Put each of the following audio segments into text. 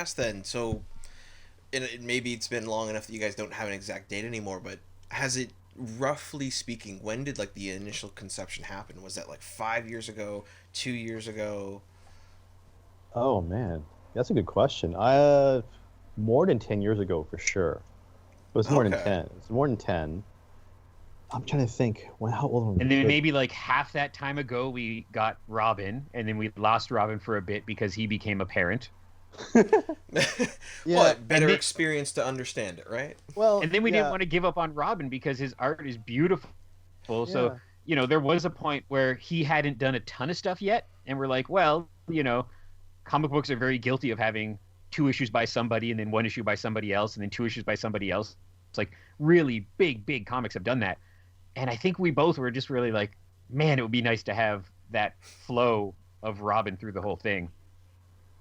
ask then, so maybe it's been long enough that you guys don't have an exact date anymore, but has it, roughly speaking, when did like the initial conception happen? Was that like 5 years ago, 2 years ago? Oh man, that's a good question. More than 10 years ago for sure. It was more than Okay. 10. It's more than 10. I'm trying to think. When how old were And then kids? maybe like half that time ago, we got Robin, and then we lost Robin for a bit because he became a parent. Yeah. What And better then experience to understand it, right? Well, and then we didn't yeah, want to give up on Robin because his art is beautiful. So, yeah, there was a point where he hadn't done a ton of stuff yet, and we're like, well, comic books are very guilty of having two issues by somebody and then one issue by somebody else and then two issues by somebody else. It's like really big comics have done that. And I think we both were just really like, man, it would be nice to have that flow of Robin through the whole thing.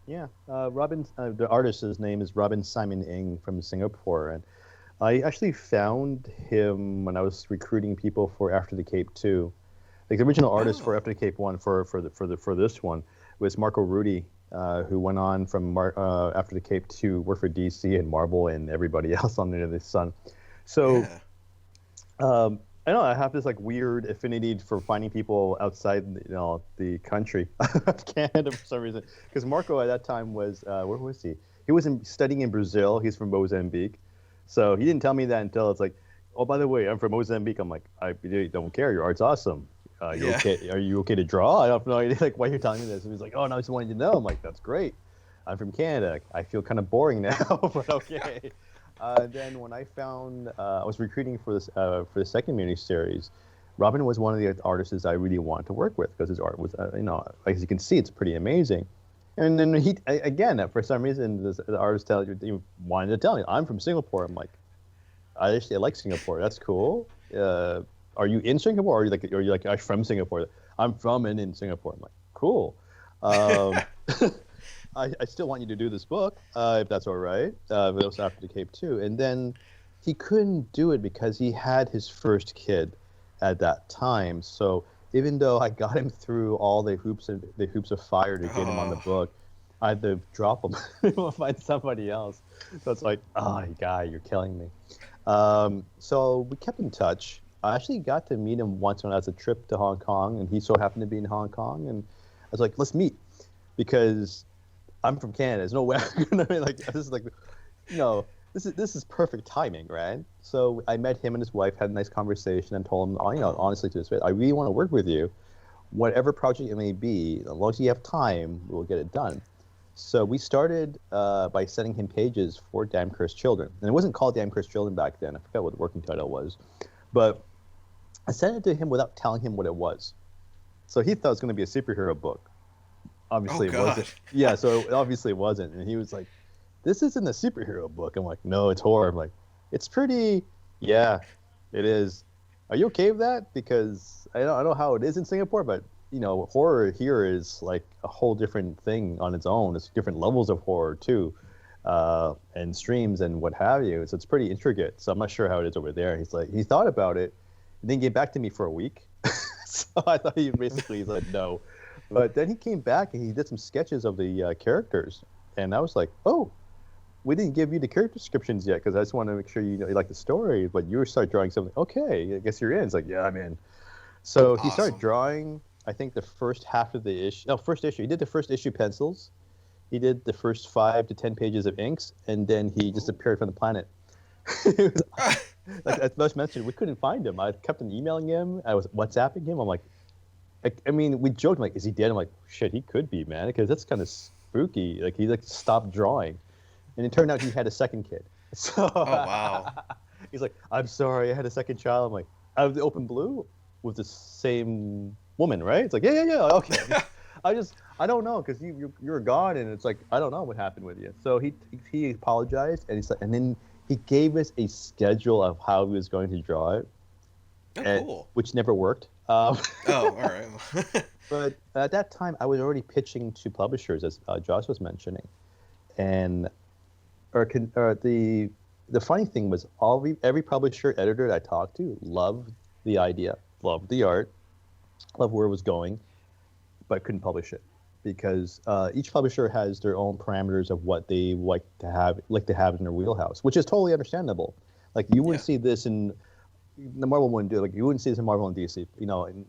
yeah. Robin, the artist's name is Robin Simon Ng from Singapore, and I actually found him when I was recruiting people for After the Cape 2. Like the original artist for Oh. After the Cape 1 for this one was Marco Rudy, who went on from After the Cape to work for DC and Marvel and everybody else on the sun. So Yeah. I know I have this like weird affinity for finding people outside, the country of Canada for some reason. Because Marco at that time was where was he? He was studying in Brazil. He's from Mozambique, so he didn't tell me that until it's like, oh, by the way, I'm from Mozambique. I'm like, I really don't care. Your art's awesome. You Yeah. okay? Are you okay to draw? I don't know like why you're telling me this. And he's like, oh no, I just wanted you to know. I'm like, that's great. I'm from Canada. I feel kind of boring now, but okay. Then when I found I was recruiting for the second mini series, Robin was one of the artists I really wanted to work with because his art was as you can see, it's pretty amazing. And then again, for some reason, the artist he wanted to tell me I'm from Singapore. I'm like, I like Singapore. That's cool. Are you in Singapore? Or are you like I'm from Singapore? I'm from and in Singapore. I'm like, cool. Um, I still want you to do this book, if that's all right. But also After the Cape too. And then he couldn't do it because he had his first kid at that time. So even though I got him through all the hoops of fire to get him on the Oh. book, I had to drop him, find somebody else. So it's like, oh, guy, you're killing me. So we kept in touch. I actually got to meet him once when I was a trip to Hong Kong, and he so happened to be in Hong Kong, and I was like, let's meet, because I'm from Canada. There's no way I'm gonna be like this is like, this is perfect timing, right? So I met him and his wife, had a nice conversation, and told him, honestly to his face, I really want to work with you, whatever project it may be. As long as you have time, we'll get it done. So we started by sending him pages for Damn Cursed Children, and it wasn't called Damn Cursed Children back then. I forgot what the working title was, but I sent it to him without telling him what it was. So he thought it was going to be a superhero book. Oh Obviously it God. wasn't. Yeah, so obviously it wasn't. And he was like, this isn't a superhero book. I'm like, no, it's horror. I'm like, it's pretty. Yeah, it is. Are you okay with that? Because I don't know how it is in Singapore, but horror here is like a whole different thing on its own. It's different levels of horror too, and streams and what have you. So it's pretty intricate. So I'm not sure how it is over there. He's like, he thought about it, and didn't get back to me for a week. So I thought he basically said no. But then he came back and he did some sketches of the characters, and I was like, "Oh, we didn't give you the character descriptions yet because I just want to make sure you like the story." But you start drawing something. Okay, I guess you're in. It's like, yeah, I'm in. So he started Awesome. drawing. I think the first half of the issue. No, first issue. He did the first issue pencils. He did the first 5 to 10 pages of inks, and then he Ooh. disappeared from the planet. It was- like as most mentioned, we couldn't find him. I kept on emailing him. I was WhatsApping him. I'm like, I mean, we joked like, is he dead? I'm like, shit, he could be, man, because that's kind of spooky. Like he like stopped drawing, and it turned out he had a second kid. So Oh wow. he's like, I'm sorry, I had a second child. I'm like, out of the open blue with the same woman, right? It's like, yeah, okay. I don't know because you're gone, and it's like I don't know what happened with you. So he apologized, and he's like, and then he gave us a schedule of how he was going to draw it, Oh cool. which never worked. Oh, all right. But at that time, I was already pitching to publishers, as Josh was mentioning, and the funny thing was, every publisher editor that I talked to loved the idea, loved the art, loved where it was going, but couldn't publish it. because each publisher has their own parameters of what they like to have in their wheelhouse, which is totally understandable. Like you wouldn't see this in the Marvel wouldn't do it. Like you wouldn't see this in Marvel and DC. In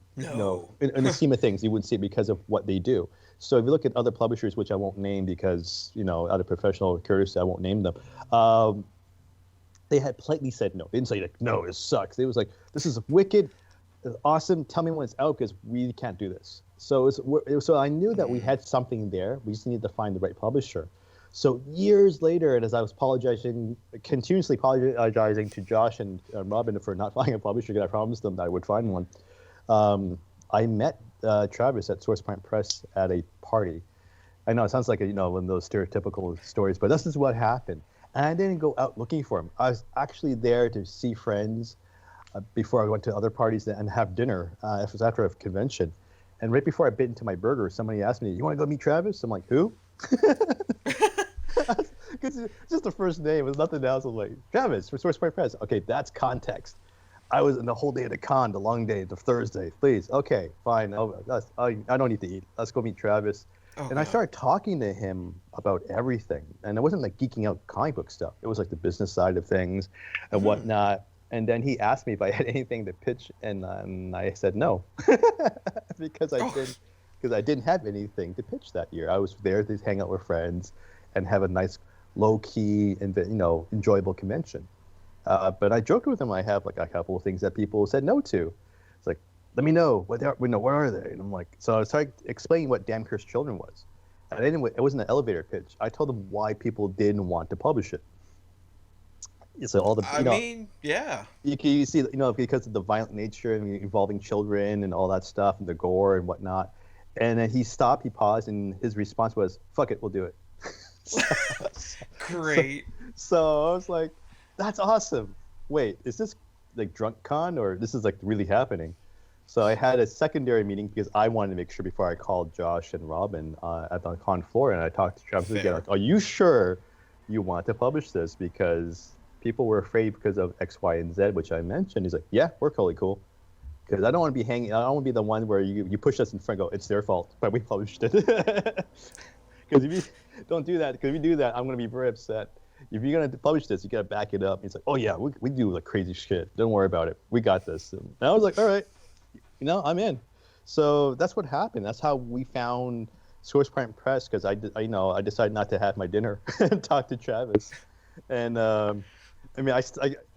the scheme of things, you wouldn't see it because of what they do. So if you look at other publishers, which I won't name because out of professional courtesy, I won't name them. They had politely said no. They didn't say like no, it sucks. It was like this is wicked, awesome. Tell me when it's out because we can't do this. So I knew that we had something there. We just needed to find the right publisher. So years later, and as I was continuously apologizing to Josh and Robin for not finding a publisher, because I promised them that I would find one, I met Travis at SourcePoint Press at a party. I know it sounds like one of those stereotypical stories, but this is what happened. And I didn't go out looking for him. I was actually there to see friends before I went to other parties and have dinner. It was after a convention. And right before I bit into my burger, somebody asked me, "You want to go meet Travis?" I'm like, "Who?" It's just the first name. It was nothing else. I was like, "Travis for SourcePoint Press." Okay, that's context. I was in the whole day of the con, the long day, the Thursday. Please, okay, fine. I don't need to eat. Let's go meet Travis. Oh, and I started talking to him about everything. And it wasn't like geeking out comic book stuff. It was like the business side of things and whatnot. And then he asked me if I had anything to pitch, and I said no, because I didn't have anything to pitch that year. I was there to hang out with friends and have a nice, low-key, and enjoyable convention. But I joked with him. I have like a couple of things that people said no to. It's like, let me know what are they? And I'm like, so I started explaining what Damn Cursed Children was. And it wasn't an elevator pitch. I told them why people didn't want to publish it. So all the you see because of the violent nature and involving children and all that stuff and the gore and whatnot. And then he stopped, he paused, and his response was, "Fuck it, we'll do it." Great. So I was like, that's awesome. Wait, is this like drunk con or this is like really happening? So I had a secondary meeting because I wanted to make sure before I called Josh and Robin at the con floor, and I talked to Travis again. Like, are you sure you want to publish this? Because people were afraid because of X, Y, and Z, which I mentioned. He's like, yeah, we're totally cool. Because I don't want to be hanging. I don't want to be the one where you push us in front and go, it's their fault, but we published it. Because if you don't do that, because if you do that, I'm going to be very upset. If you're going to publish this, you got to back it up. And he's like, oh yeah, we do like crazy shit. Don't worry about it. We got this. And I was like, all right, I'm in. So that's what happened. That's how we found SourcePoint Press. Because I decided not to have my dinner and talk to Travis. And I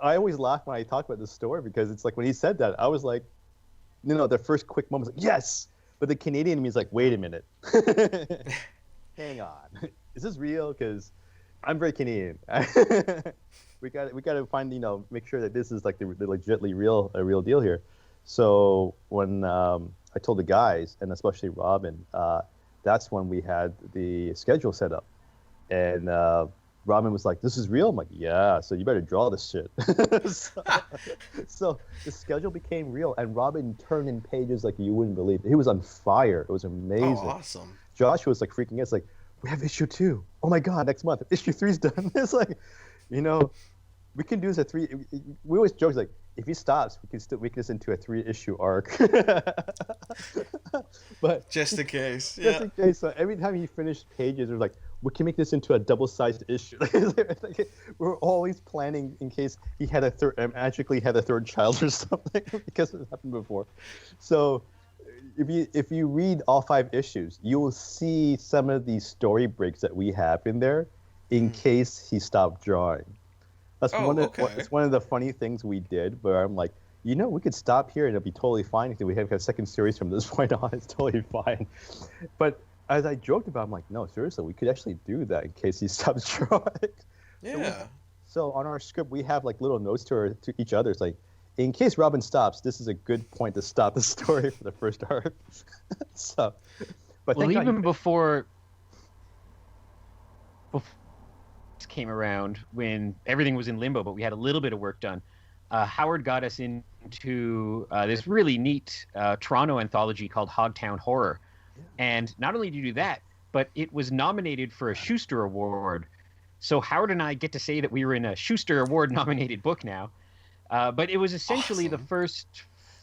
always laugh when I talk about this story because it's like when he said that, I was like, the first quick moment was like, yes. But the Canadian in me is like, wait a minute. Hang on. Is this real? Because I'm very Canadian. we got to find, make sure that this is like the legitimately a real deal here. So when I told the guys, and especially Robin, that's when we had the schedule set up. And Robin was like, this is real? I'm like, yeah, so you better draw this shit. So the schedule became real, and Robin turned in pages like you wouldn't believe. He was on fire. It was amazing. Oh, awesome. Josh was like freaking out. It's like, we have issue 2. Oh my God, next month. Issue 3's done. It's like, we can do this at 3. We always joke like, if he stops, we can make this into a 3-issue arc. But just in case. Just in case. So every time he finished pages, we're like, we can make this into a double-sized issue. We're always planning in case he had magically had a third child or something because it happened before. So if you read all 5 issues, you will see some of these story breaks that we have in there in case he stopped drawing. That's it's one of the funny things we did where I'm like, we could stop here and it'll be totally fine if we have a second series from this point on. It's totally fine. But as I joked about, I'm like, no, seriously, we could actually do that in case he stops drawing. Yeah. So on our script, we have like little notes to each other. It's like, in case Robin stops, this is a good point to stop the story for the first arc. But even before this came around, when everything was in limbo, but we had a little bit of work done, Howard got us into this really neat Toronto anthology called Hogtown Horror. And not only did you do that, but it was nominated for a Schuster Award. So Howard and I get to say that we were in a Schuster Award nominated book now. But it was essentially the first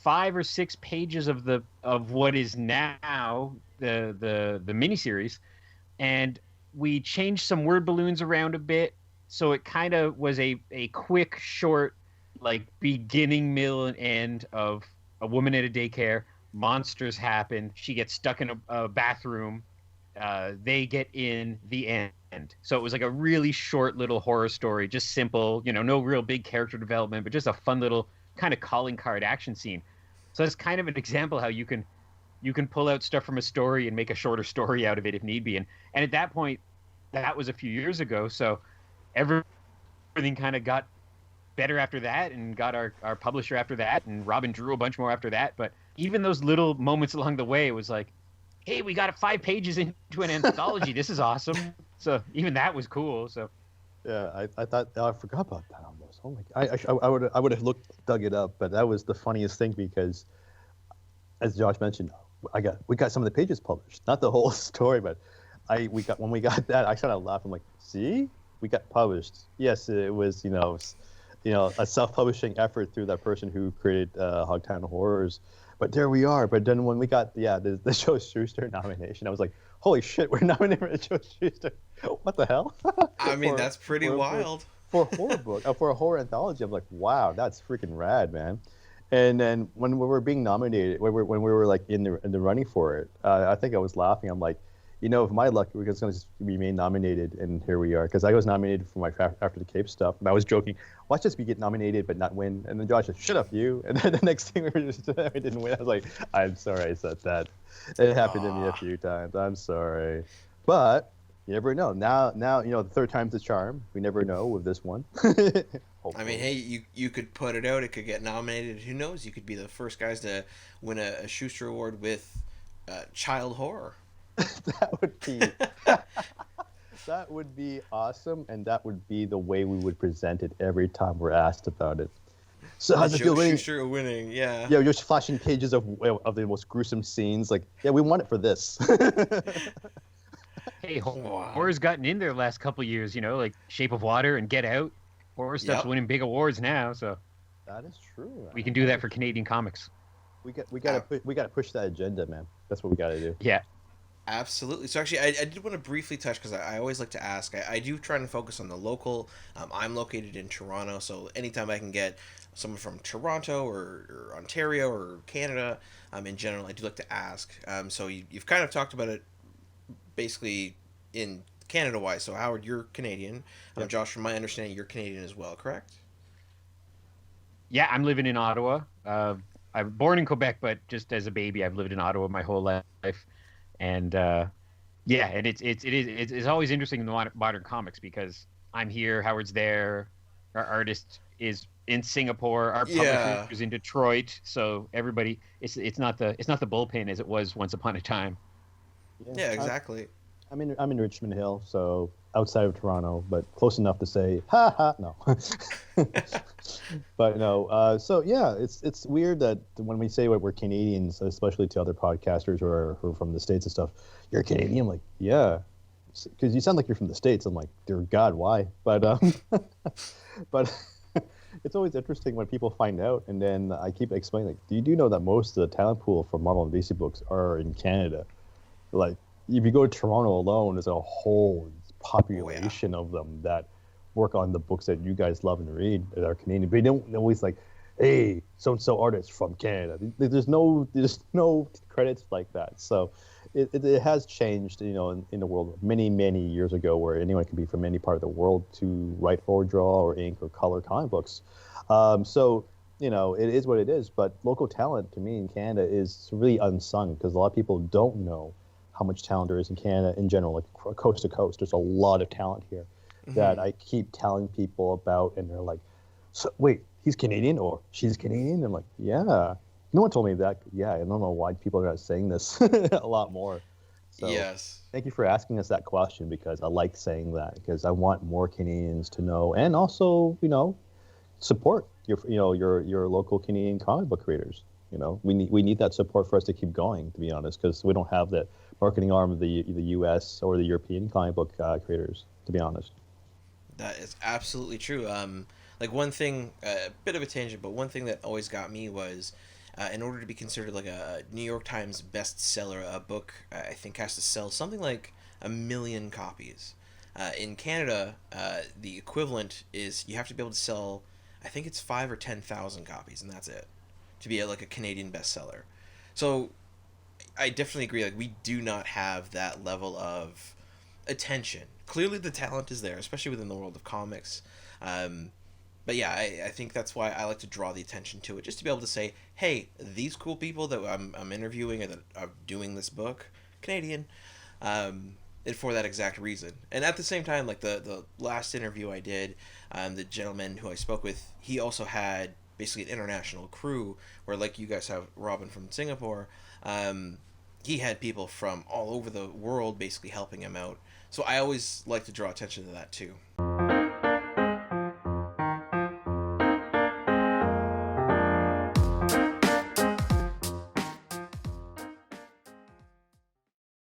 5 or 6 pages of what is now the miniseries, and we changed some word balloons around a bit, so it kind of was a quick, short, like beginning, middle, and end of a woman at a daycare. Monsters happen. She gets stuck in a bathroom. They get in the end. So it was like a really short little horror story, just simple, no real big character development, but just a fun little kind of calling card action scene. So it's kind of an example how you can pull out stuff from a story and make a shorter story out of it if need be. And at that point, that was a few years ago. So everything kind of got better after that, and got our publisher after that, and Robin drew a bunch more after that. But even those little moments along the way, it was like, hey, we got 5 pages into an anthology. This is awesome. So even that was cool. So yeah, I thought I forgot about that almost. Oh my! I would have dug it up, but that was the funniest thing because, as Josh mentioned, we got some of the pages published, not the whole story, but when we got that, I started laughing. I'm like, see, we got published. Yes, it was a self-publishing effort through that person who created Hogtown Horrors. But there we are. But then when we got the Joe Shuster nomination, I was like, holy shit, we're nominated for the Joe Shuster. What the hell? I mean, that's pretty wild. For a horror book, for a horror anthology, I'm like, wow, that's freaking rad, man. And then when we were being nominated, when we were like in the running for it, I think I was laughing. I'm like, if my luck, we're just going to remain nominated, and here we are. Because I was nominated for my After the Cape stuff, and I was joking, watch us get nominated but not win. And then Josh said, shut up, you. And then the next thing we didn't win. I was like, I'm sorry I said that. It happened to me a few times. I'm sorry. But you never know. Now, the third time's the charm. We never know with this one. I mean, hey, you could put it out. It could get nominated. Who knows? You could be the first guys to win a Schuster Award with child horror. That would be awesome, and that would be the way we would present it every time we're asked about it. So how's it feel winning? Yeah. Yeah, you're just flashing pages of the most gruesome scenes. Like, yeah, we want it for this. Hey, horror's gotten in there the last couple of years. Like Shape of Water and Get Out. Horror stuff's winning big awards now. So that is true. We can do that for Canadian comics. We got to push that agenda, man. That's what we got to do. Yeah. Absolutely. So actually, I did want to briefly touch, because I always like to ask. I do try and focus on the local. I'm located in Toronto, so anytime I can get someone from Toronto or Ontario or Canada, in general, I do like to ask. So you've kind of talked about it basically in Canada-wise. So Howard, you're Canadian. Yep. Josh, from my understanding, you're Canadian as well, correct? Yeah, I'm living in Ottawa. I'm born in Quebec, but just as a baby, I've lived in Ottawa my whole life. And and it's always interesting in the modern comics, because I'm here, Howard's there, our artist is in Singapore, our publisher is in Detroit, so everybody, it's not the bullpen as it was once upon a time. Yeah, exactly. I'm in Richmond Hill, so outside of Toronto, but close enough to say ha ha no. But no, so yeah, it's weird that when we say we're Canadians, especially to other podcasters who are from the States and stuff, you're Canadian. I'm like, yeah, because you sound like you're from the States. I'm like, dear God, why? But but it's always interesting when people find out, and then I keep explaining, like, do you know that most of the talent pool for Marvel and DC books are in Canada? Like, if you go to Toronto alone, there's a whole population of them that work on the books that you guys love and read that are Canadian. But they don't always like, hey, so-and-so artist from Canada. There's no credits like that. So it has changed, in the world many, many years ago, where anyone can be from any part of the world to write or draw or ink or color comic books. So it is what it is. But local talent, to me, in Canada is really unsung, because a lot of people don't know how much talent there is in Canada in general, like coast to coast. There's a lot of talent here that I keep telling people about, and they're like, so, wait, he's Canadian or she's Canadian? I'm like, yeah. No one told me that. Yeah, I don't know why people are not saying this a lot more. So, yes. Thank you for asking us that question, because I like saying that, because I want more Canadians to know, and also, support your local Canadian comic book creators. We need that support for us to keep going, to be honest, because we don't have the marketing arm of the U.S. or the European comic book creators, to be honest. That is absolutely true. Like one thing, a bit of a tangent, but one thing that always got me was, in order to be considered like a New York Times bestseller, a book I think has to sell something like 1 million copies. In Canada, the equivalent is you have to be able to sell, I think it's 5 or 10,000 copies, and that's it, to be like a Canadian bestseller. So I definitely agree. Like we do not have that level of attention. Clearly, the talent is there, especially within the world of comics. Um, but yeah, I think that's why I like to draw the attention to it, just to be able to say, hey, these cool people that I'm interviewing or that are doing this book, Canadian, and for that exact reason. And at the same time, like the last interview I did, the gentleman who I spoke with, he also had basically an international crew where, like you guys have Robin from Singapore, um, he had people from all over the world basically helping him out. So I always like to draw attention to that too.